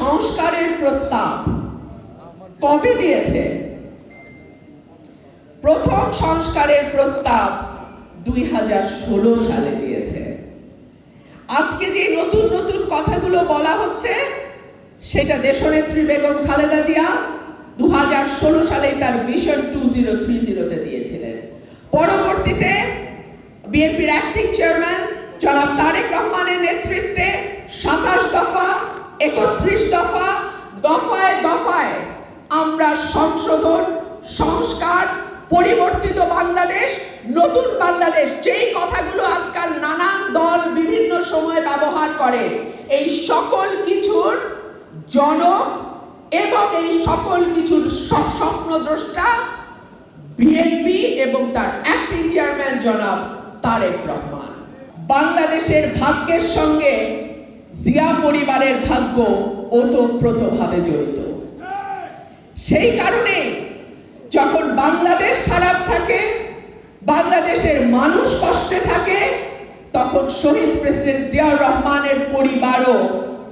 সংস্কারের প্রস্তাব কবে দিয়েছে? প্রথম সংস্কারের প্রস্তাব 2016 সালে দিয়েছে। আজকে যে নতুন নতুন কথাগুলো বলা হচ্ছে সেটা দেশনেত্রী বেগম খালেদা জিয়া 2016 সালে তার ভিশন 2030-তে দিয়েছিলেন। পরবর্তীতে বিএনপির অ্যাক্টিং চেয়ারম্যান জনাব তারেক রহমানের নেতৃত্বে 27 দফা, 31 দফা, দফায় দফায় আমরা সংশোধন, সংস্কার, পরিবর্তিত বাংলাদেশ, নতুন বাংলাদেশ, যেই কথাগুলো আজকাল নানান দল বিভিন্ন সময় ব্যবহার করে, এই সকল কিছুর জনক এবং এই সকল কিছুর স্বপ্নদ্রষ্টা বিএনপি এবং তার অ্যাক্টিং চেয়ারম্যান জনাব তারেক রহমান। বাংলাদেশের ভাগ্যের সঙ্গে জিয়া পরিবারের ভাগ্য ওতপ্রোতভাবে জড়িত। সেই কারণে যখন বাংলাদেশ খারাপ থাকে, বাংলাদেশের মানুষ কষ্টে থাকে, তখন শহীদ প্রেসিডেন্ট জিয়াউর রহমানের পরিবারও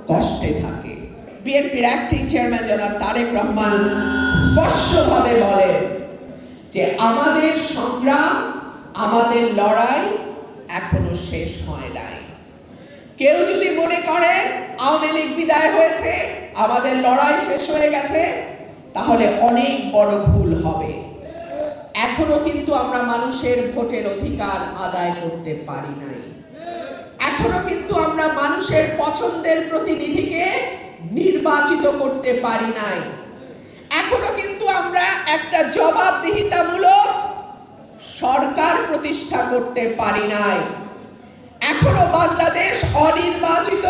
কষ্টে থাকে। বিএনপির অ্যাক্টিং চেয়ারম্যান জনাব তারেক রহমান স্পষ্টভাবে বলেন যে আমাদের সংগ্রাম, আমাদের লড়াই এখনো শেষ হয় নাই। কেউ যদি মনে করেন আওয়ামী লীগ বিদায় হয়েছে, আমাদের লড়াই শেষ হয়ে গেছে, তাহলে অনেক বড় ভুল হবে। এখনো কিন্তু আমরা মানুষের ভোটের অধিকার আদায় করতে পারি নাই। এখনো কিন্তু আমরা মানুষের পছন্দের প্রতিনিধিকে নির্বাচিত করতে পারি নাই। এখনো কিন্তু আমরা একটা জবাবদিহিতামূলক সরকার প্রতিষ্ঠা করতে পারি নাই। এখনো বাংলাদেশ অনির্বাচিত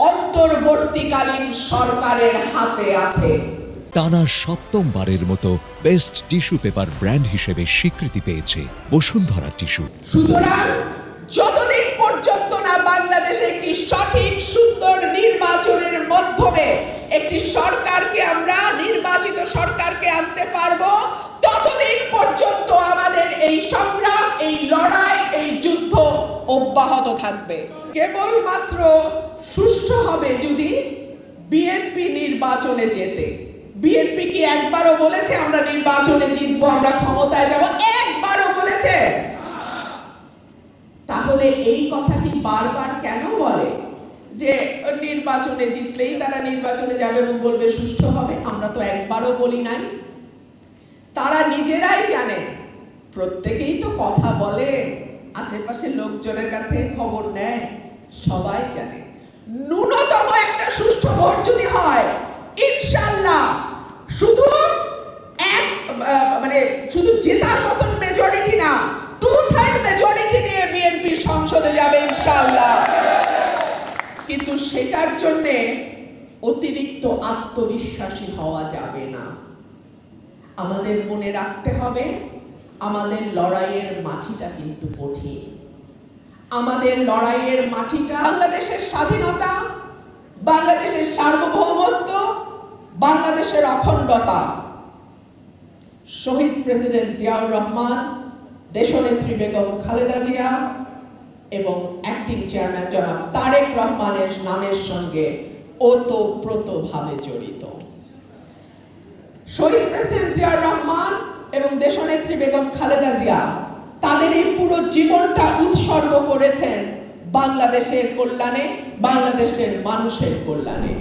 অন্তর্বর্তীকালীন সরকারের হাতে আছে। টানা সপ্তমবারের মতো বেস্ট টিস্যু পেপার ব্র্যান্ড হিসেবে স্বীকৃতি পেয়েছে বসুন্ধরা টিস্যু। সুতরাং যতদিন পর্যন্ত না বাংলাদেশে একটি সঠিক সুন্দর নির্বাচনের মাধ্যমে একটি সরকারকে আমরা নির্বাচিত সরকারকে আনতে পারবো, ততদিন পর্যন্ত আমাদের এই সংগ্রাম, এই লড়াই, এই যুদ্ধ অব্যাহত থাকবে। কেবলমাত্র সুষ্ঠু হবে যদি বিএনপি নির্বাচনে জেতে। বিএনপি কি একবারও বলেছে আমরা নির্বাচনে জিতবো, আমরা ক্ষমতায় যাব? একবারও বলেছে? তাহলে এই কথাটি বারবার কেন বলে যে নির্বাচনে জিতলেই তারা নির্বাচনে যাবে এবং বলবে সুষ্ঠু হবে? আমরা তো একবারও বলি নাই। তারা নিজেরাই জানে, প্রত্যেকেই তো কথা বলে, আশেপাশের লোকজনের কাছ থেকে খবর নেয়, সবাই জানে ন্যূনতম একটা সুষ্ঠু ভোট যদি হয়, ইনশাআল্লাহ শুধু শুধু জেতার মতন মেজরিটি না, 2/3 মেজরিটি নিয়ে বিএনপি সংসদে যাবে ইনশাআল্লাহ। কিন্তু সেটার জন্য অতিরিক্ত আত্মবিশ্বাসী হওয়া যাবে না। আমাদের মনে রাখতে হবে আমাদের লড়াইয়ের মাটিটা কিন্তু কঠিন। আমাদের লড়াইয়ের মাটিটা বাংলাদেশের স্বাধীনতা, বাংলাদেশের সার্বভৌমত্ব, বাংলাদেশের অখণ্ডতা। শহীদ প্রেসিডেন্ট জিয়াউর রহমান, দেশনেত্রী বেগম খালেদা জিয়া এবং অ্যাক্টিং চেয়ারম্যান জনাব তারেক রহমানের নামের সঙ্গে ওতপ্রোতভাবে জড়িত। শহীদ প্রেসিডেন্ট জিয়াউর রহমান এবং দেশনেত্রী বেগম খালেদা জিয়া তাদের এই পুরো জীবনটা উৎসর্গ করেছেন বাংলাদেশের কল্যাণে, বাংলাদেশের মানুষের কল্যাণে।